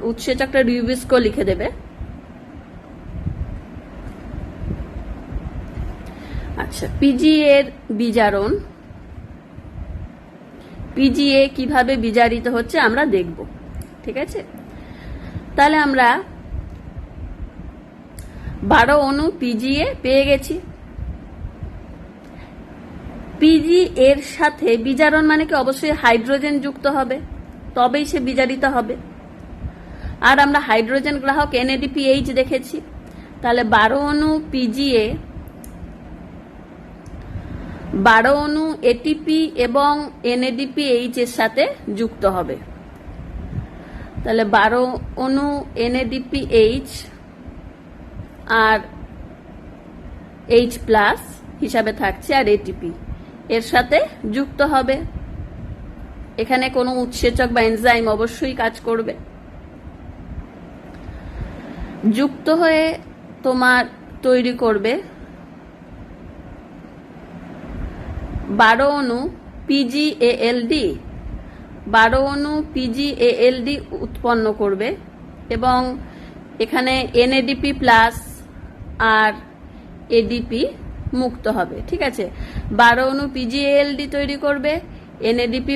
[SPEAKER 1] উৎসেচকটা রিউবিস্কো লিখে দেবে। আচ্ছা, PGA এর বিজারণ, PGA কিভাবে বিজারিত হচ্ছে আমরা দেখব, ঠিক আছে। তাহলে আমরা 12 অণু PGA পেয়ে গেছি। PG এর সাথে বিজারণ মানে কি, অবশ্যই হাইড্রোজেন যুক্ত হবে, তবেই সে বিজারিত হবে। আর আমরা হাইড্রোজেন গ্রাহক NADPH দেখেছি, তাহলে 12 অণু PGA 12 অণু ATP এবং NADPH এর সাথে যুক্ত হবে, তাহলে 12 অণু NADPH আর H+ হিসাবে থাকছে, আর ATP এর সাথে যুক্ত হবে। এখানে কোনো উৎসেচক বা এনজাইম অবশ্যই কাজ করবে। যুক্ত হয়ে তোমার তৈরি করবে 12 অণু PgALD, 12 অণু PgALD উৎপন্ন করবে এবং এখানে NADP+ আর ADP মুক্ত হবে, ঠিক আছে। 12 অণু PgALD তৈরি করবে, NADP+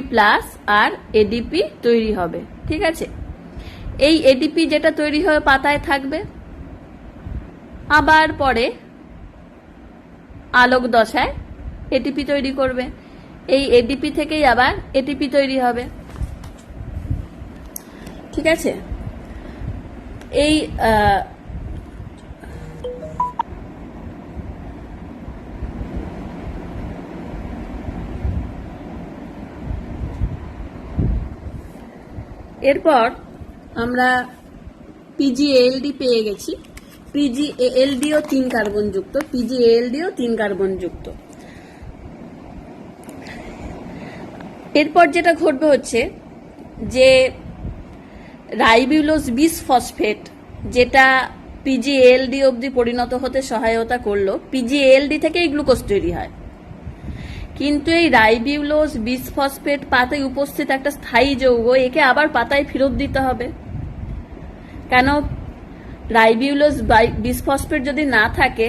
[SPEAKER 1] আর ADP তৈরি হবে, ঠিক আছে। এই ADP যেটা তৈরি হয়ে পাতায় থাকবে, আবার পরে আলোক দশায় ATP তৈরি করবে, এই ADP থেকেই আবার ATP তৈরি হবে, ঠিক আছে। এই এরপর আমরা PgALD পেয়ে গেছি। PgALDও 3 কার্বন যুক্ত, PgALDও 3 কার্বন যুক্ত। এরপর যেটা ঘটবে হচ্ছে যে রাইবিউলোজ বিসফসফেট, যেটা PgALD অবধি পরিণত হতে সহায়তা করলো, PgALD থেকেই গ্লুকোজ তৈরি হয়, কিন্তু এই রাইবিউলোজ বিসফসফেট পাতায় উপস্থিত একটা স্থায়ী যৌগ, একে আবার পাতায় ফেরত দিতে হবে। কেন? রাইবিউলোজ বিসফসফেট যদি না থাকে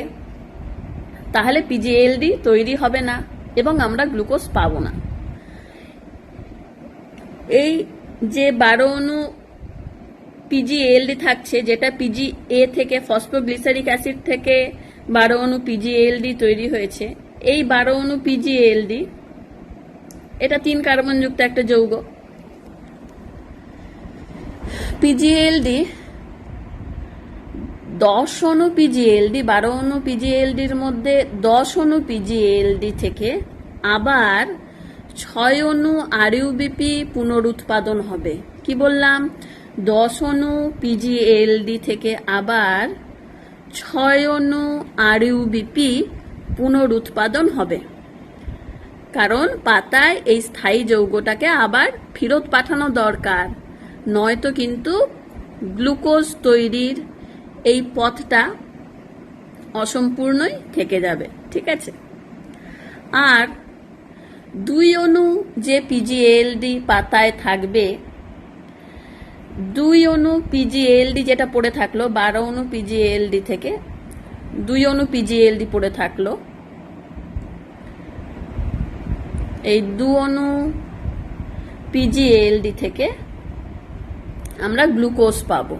[SPEAKER 1] তাহলে পিজিএলডি তৈরি হবে না এবং আমরা গ্লুকোজ পাবো না। এই যে 12 অণু পিজিএলডি থাকছে, যেটা পিজিএ থেকে ফসফোগ্লিসারিক অ্যাসিড থেকে 12 অণু পিজিএলডি তৈরি হয়েছে, এই 12 অণু পিজিএলডি এটা 3 কার্বন যুক্ত একটা যৌগ। পিজিএলডি 10 অণু পিজিএলডি, 12 অণু পিজিএলডির মধ্যে 10 অণু পিজিএলডি থেকে আবার 6 অণু আরইউবিপি পুনরুৎপাদন হবে। কি বললাম? 10 অণু পিজিএলডি থেকে আবার 6 অণু আরইউবিপি পুনরুৎপাদন হবে, কারণ পাতায় এই স্থায়ী যৌগটাকে আবার ফেরত পাঠানো দরকার, নয়তো কিন্তু গ্লুকোজ তৈরির এই পথটা অসম্পূর্ণই থেকে যাবে। ঠিক আছে? আর 2 অণু যে পিজিএলডি পাতায় থাকবে, 2 অণু পিজিএলডি যেটা পড়ে থাকলো 12 অণু পিজিএলডি থেকে 2 অণু পিজিএলডি পড়ে থাকলো, এই 2 অণু পিজিএলডি থেকে আমরা গ্লুকোজ পাবো।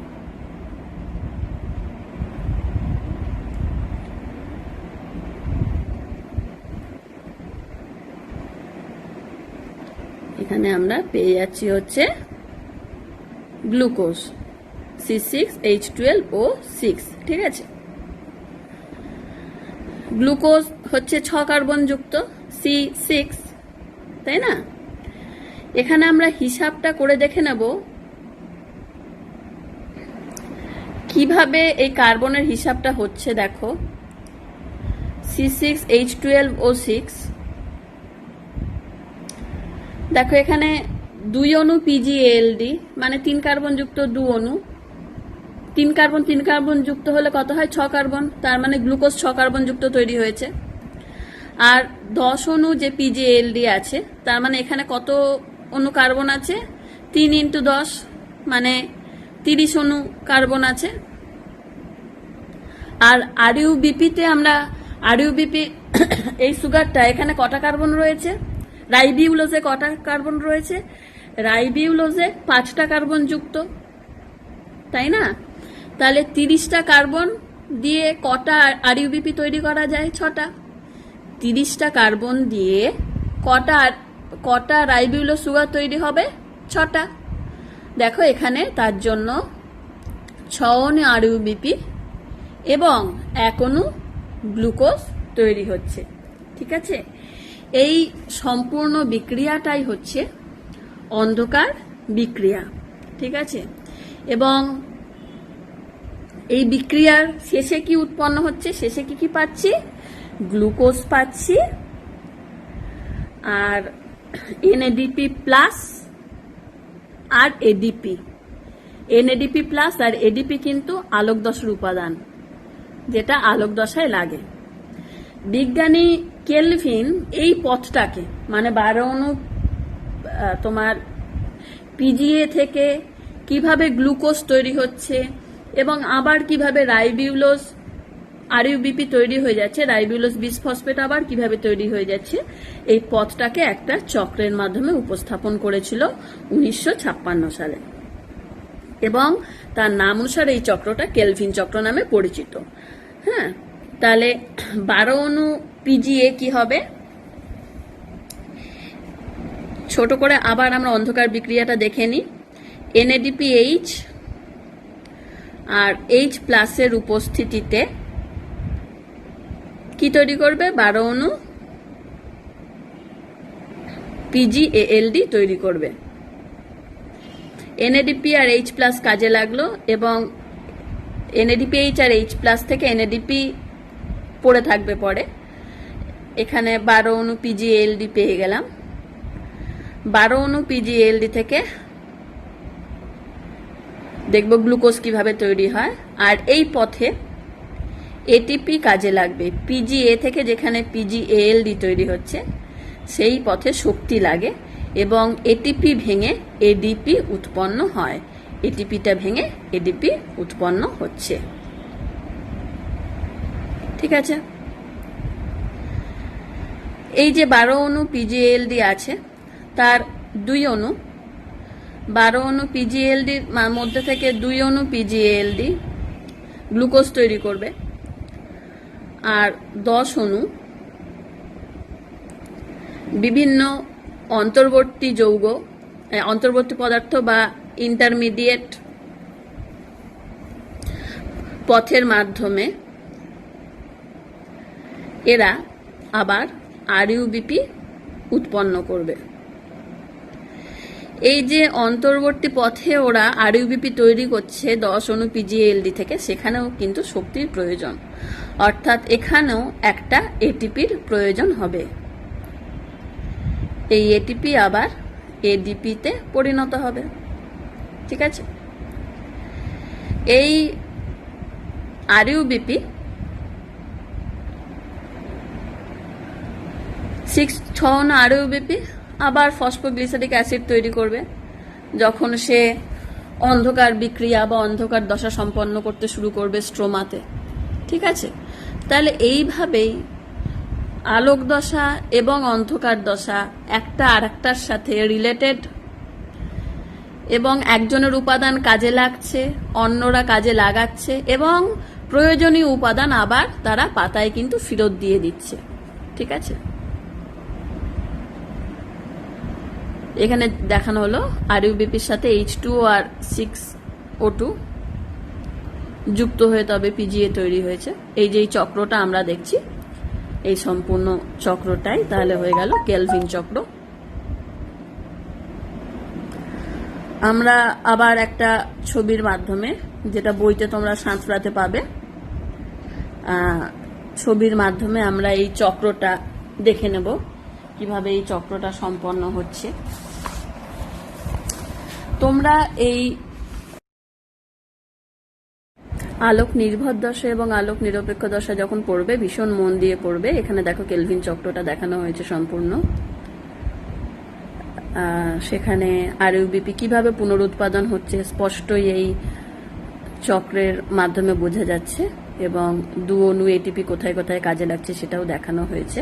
[SPEAKER 1] এখানে আমরা পেয়ে যাচ্ছি হচ্ছে গ্লুকোজ C6H12O6। ঠিক আছে? গ্লুকোজ হচ্ছে 6 কার্বন যুক্ত C6, তাই না? এখানে আমরা হিসাবটা করে দেখে নেব কিভাবে এই কার্বনের হিসাবটা হচ্ছে। দেখো, C6H12O6, দেখো এখানে 2 অণু পিজিএলডি মানে 3 কার্বন যুক্ত 2 অণু, 3 কার্বন যুক্ত হলে কত হয়? 6 কার্বন, তার মানে গ্লুকোজ 6 কার্বন যুক্ত তৈরি হয়েছে। আর 10 অণু যে পিজিএলডি আছে, তার মানে এখানে কত অণু কার্বন আছে? 3 × 10 মানে 30 অণু কার্বন আছে। আর আরইউবিপিতে আমরা আরইউবিপি এই সুগারটা, এখানে কটা কার্বন রয়েছে? রাইবিউলোজে কটা কার্বন রয়েছে? রাইবিউলোজে 5টা কার্বন যুক্ত, তাই না? তাহলে 30টা কার্বন দিয়ে কটা আরইউবিপি তৈরি করা যায়? 6টা। 30টা কার্বন দিয়ে কটা রাইবিউলোজ সুগার তৈরি হবে? 6টা। দেখো এখানে তার জন্য 6 অণু আরইউবিপি এবং 1 অণু গ্লুকোজ তৈরি হচ্ছে। ঠিক আছে? এই সম্পূর্ণ বিক্রিয়াটাই হচ্ছে অন্ধকার বিক্রিয়া। ঠিক আছে? এবং এই বিক্রিয়ার শেষে কি উৎপন্ন হচ্ছে? শেষে কি পাচ্ছি? গ্লুকোজ পাচ্ছি, আর এনএডিপি প্লাস আর এডিপি। এনএডিপি প্লাস আর এডিপি কিন্তু আলোক দশার উপাদান, যেটা আলোক দশায় লাগে। বিজ্ঞানী কেলভিন এই পথটাকে, মানে 12 অণু তোমার পিজিএ থেকে কিভাবে গ্লুকোজ তৈরি হচ্ছে এবং আবার কিভাবে রাইবিউলোজ আরইউবিপি তৈরি হয়ে যাচ্ছে, রাইবিউলোজ বিসফসফেট আবার কিভাবে তৈরি হয়ে যাচ্ছে, এই পথটাকে একটা চক্রের মাধ্যমে উপস্থাপন করেছিল 1956 সালে, এবং তার নাম অনুসারে এই চক্রটা কেলভিন চক্র নামে পরিচিত। হ্যাঁ, তাহলে 12 অণু পিজিএ কি হবে? ছোট করে আবার আমরা অন্ধকার বিক্রিয়াটা দেখে নিই। এনএডিপিএইচ আর H প্লাসের উপস্থিতিতে কি তৈরি করবে? 12 অণু পিজিএএলডি তৈরি করবে। এনএডিপি আর H প্লাস কাজে লাগলো এবং এনএডিপিএইচ আর H প্লাস থেকে এনএডিপি পড়ে থাকবে পরে। এখানে 12 অণু পিজিএলডি পেয়ে গেলাম। 12 অণু পিজিএলডি থেকে দেখব গ্লুকোজ কিভাবে তৈরি হয়। আর এই পথে এটিপি কাজে লাগবে। পিজিএ থেকে যেখানে পিজিএলডি তৈরি হচ্ছে সেই পথে শক্তি লাগে এবং এটিপি ভেঙে এডিপি উৎপন্ন হয়। এটিপিটা ভেঙে এডিপি উৎপন্ন হচ্ছে। ঠিক আছে, এই যে 12 অণু পিজিএলডি আছে তার 2 অণু 12 অণু পিজিএলডির মধ্যে থেকে 2 অণু পিজিএলডি গ্লুকোজ তৈরি করবে, আর 10 অণু বিভিন্ন অন্তর্বর্তী যৌগ, অন্তর্বর্তী পদার্থ বা ইন্টারমিডিয়েট পথের মাধ্যমে এরা আবার আরইউবিপি উৎপন্ন করবে। এই যে অন্তর্বর্তী পথে ওরা আরইউবিপি তৈরি করছে 10 অণু পিজিএলডি থেকে, সেখানেও কিন্তু শক্তির প্রয়োজন, অর্থাৎ এখানেও একটা এটিপির প্রয়োজন হবে। এই এটিপি আবার এডিপিতে পরিণত হবে। ঠিক আছে, এই আরইউবিপি 6 অণু আরইউবিপি আবার ফসফোগ্লিসারিক অ্যাসিড তৈরি করবে যখন সে অন্ধকার বিক্রিয়া বা অন্ধকার দশা সম্পন্ন করতে শুরু করবে স্ট্রোমাতে। ঠিক আছে, তাহলে এইভাবেই আলোক দশা এবং অন্ধকার দশা একটা আরেকটার সাথে রিলেটেড, এবং একজনের উপাদান কাজে লাগছে, অন্যরা কাজে লাগাচ্ছে, এবং প্রয়োজনীয় উপাদান আবার তারা পাতায় কিন্তু ফেরত দিয়ে দিচ্ছে। ঠিক আছে, এখানে দেখানো হলো আরইউবিপির সাথে H2O আর 6O2 যুক্ত হয়ে তবে পিজিএ তৈরি হয়েছে। এই যে চক্রটা আমরা দেখছি, এই সম্পূর্ণ চক্রটাই তাহলে হয়ে গেল কেলভিন চক্র। আমরা আবার একটা ছবির মাধ্যমে, যেটা বইতে তোমরা সাঁতরাতে পাবে, ছবির মাধ্যমে আমরা এই চক্রটা দেখে নেব কিভাবে এই চক্রটা সম্পন্ন হচ্ছে। তোমরা এই আলোক নির্ভর দশা এবং আলোক নিরপেক্ষ দশা যখন পড়বে ভীষণ মন দিয়ে পড়বে। এখানে দেখো কেলভিন চক্রটা দেখানো হয়েছে সম্পূর্ণ। সেখানে আরইউবিপি কিভাবে পুনরুৎপাদন হচ্ছে স্পষ্টই এই চক্রের মাধ্যমে বোঝা যাচ্ছে, এবং 2 অণু এটিপি কোথায় কোথায় কাজে লাগছে সেটাও দেখানো হয়েছে।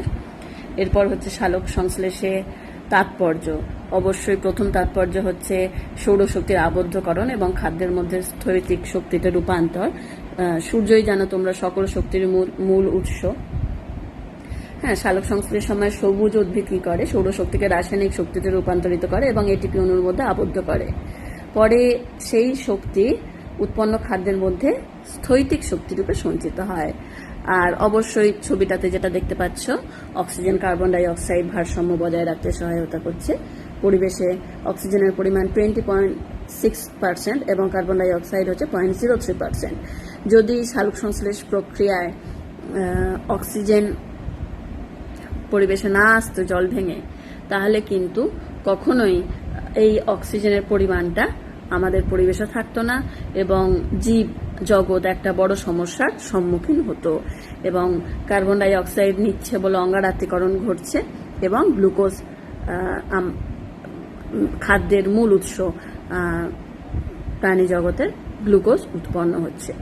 [SPEAKER 1] এরপর হচ্ছে সালোক সংশ্লেষে তাৎপর্য। অবশ্যই প্রথম তাৎপর্য হচ্ছে সৌরশক্তির আবদ্ধকরণ এবং খাদ্যের মধ্যে স্থৈতিক শক্তিতে রূপান্তর। সূর্যই জানো তোমরা সকল শক্তির মূল উৎস। হ্যাঁ, সালোক সংশ্লেষের সময় সবুজ উদ্ভিদ কি করে, সৌরশক্তিকে রাসায়নিক শক্তিতে রূপান্তরিত করে এবং এটিপি অণুর মধ্যে আবদ্ধ করে। পরে সেই শক্তি উৎপন্ন খাদ্যের মধ্যে স্থৈতিক শক্তিরূপে সঞ্চিত হয়। আর অবশ্যই ছবিটাতে যেটা দেখতে পাচ্ছ, অক্সিজেন কার্বন ডাই অক্সাইড ভারসাম্য বজায় রাখতে সহায়তা করছে। পরিবেশে অক্সিজেনের পরিমাণ 20.6% এবং কার্বন ডাই অক্সাইড হচ্ছে 0.03%। যদি সালোক সংশ্লেষ প্রক্রিয়ায় অক্সিজেন পরিবেশে না আসতো জল ভেঙে, তাহলে কিন্তু কখনোই এই অক্সিজেনের পরিমাণটা আমাদের পরিবেশে থাকতো না এবং জীব জগৎ একটা বড় সমস্যার সম্মুখীন হতো। এবং কার্বন ডাই অক্সাইড নিচ্ছে বলে অঙ্গারাত্মীকরণ ঘটছে এবং গ্লুকোজ খাদ্যের মূল উৎস প্রাণী জগতের গ্লুকোজ উৎপন্ন হচ্ছে।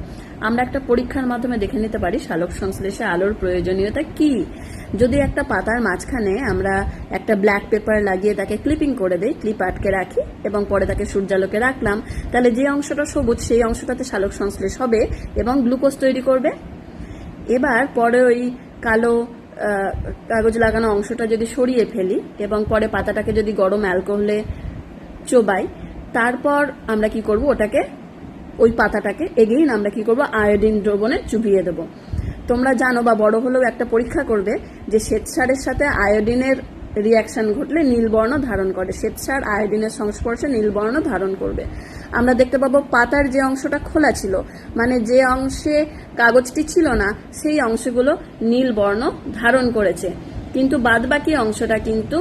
[SPEAKER 1] আমরা একটা পরীক্ষার মাধ্যমে দেখে নিতে পারি সালোক সংশ্লেষে আলোর প্রয়োজনীয়তা কি। যদি একটা পাতার মাঝখানে আমরা একটা ব্ল্যাক পেপার লাগিয়ে তাকে ক্লিপিং করে দেই, ক্লিপ আটকে রাখি এবং পরে তাকে সূর্যালোকে রাখলাম, তাহলে যে অংশটা সবুজ সেই অংশটাতে সালোক সংশ্লেষ হবে এবং গ্লুকোজ তৈরি করবে। এবার পরে ওই কালো কাগজ লাগানো অংশটা যদি সরিয়ে ফেলি এবং পরে পাতাটাকে যদি গরম অ্যালকোহলে চোবাই, তারপর আমরা কি করব, ওটাকে ওই পাতাটাকে এগেইন আমরা কি করব, আয়োডিন দ্রবণে চুবিয়ে দেব। তোমরা জানো বা বড় হলেও একটা পরীক্ষা করবে যে শ্বেতসারের সাথে আয়োডিনের রিয়াকশন ঘটলে নীলবর্ণ ধারণ করে, শ্বেতসার আয়োডিনের সংস্পর্শে নীলবর্ণ ধারণ করবে। আমরা দেখতে পাবো পাতার যে অংশটা খোলা ছিল, মানে যে অংশে কাগজটি ছিল না, সেই অংশগুলো নীলবর্ণ ধারণ করেছে, কিন্তু বাদবাকি অংশটা কিন্তু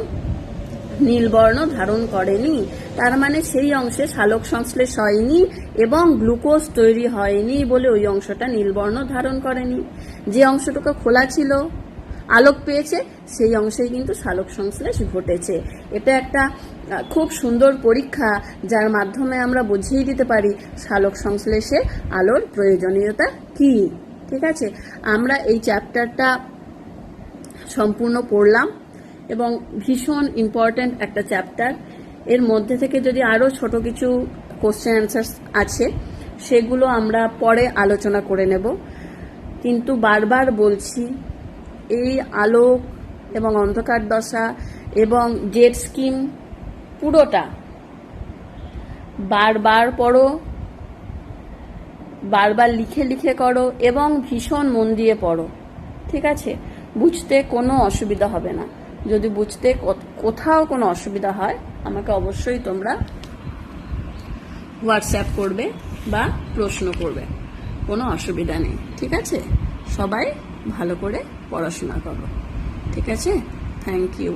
[SPEAKER 1] নীলবর্ণ ধারণ করেনি। তার মানে সেই অংশে সালোক সংশ্লেষ হয়নি এবং গ্লুকোজ তৈরি হয়নি বলে ওই অংশটা নীলবর্ণ ধারণ করেনি। যে অংশটুকু খোলা ছিল আলোক পেয়েছে সেই অংশেই কিন্তু সালোক সংশ্লেষ ঘটেছে। এটা একটা খুব সুন্দর পরীক্ষা, যার মাধ্যমে আমরা বুঝিয়ে দিতে পারি সালোক সংশ্লেষে আলোর প্রয়োজনীয়তা কি। ঠিক আছে, আমরা এই চ্যাপ্টারটা সম্পূর্ণ পড়লাম এবং ভীষণ ইম্পর্ট্যান্ট একটা চ্যাপ্টার। এর মধ্যে থেকে যদি আরও ছোট কিছু কোশ্চেন অ্যান্সার আছে সেগুলো আমরা পরে আলোচনা করে নেব, কিন্তু বারবার বলছি এই আলোক এবং অন্ধকার দশা এবং জেট স্কিম পুরোটা বারবার পড়ো, বারবার লিখে লিখে করো এবং ভীষণ মন দিয়ে পড়ো। ঠিক আছে, বুঝতে কোনো অসুবিধা হবে না। যদি বুঝতে কোথাও কোনো অসুবিধা হয় আমাকে অবশ্যই তোমরা হোয়াটসঅ্যাপ করবে বা প্রশ্ন করবে, কোনো অসুবিধা নেই। ঠিক আছে, সবাই ভালো করে পড়াশোনা করো। ঠিক আছে, থ্যাংক ইউ।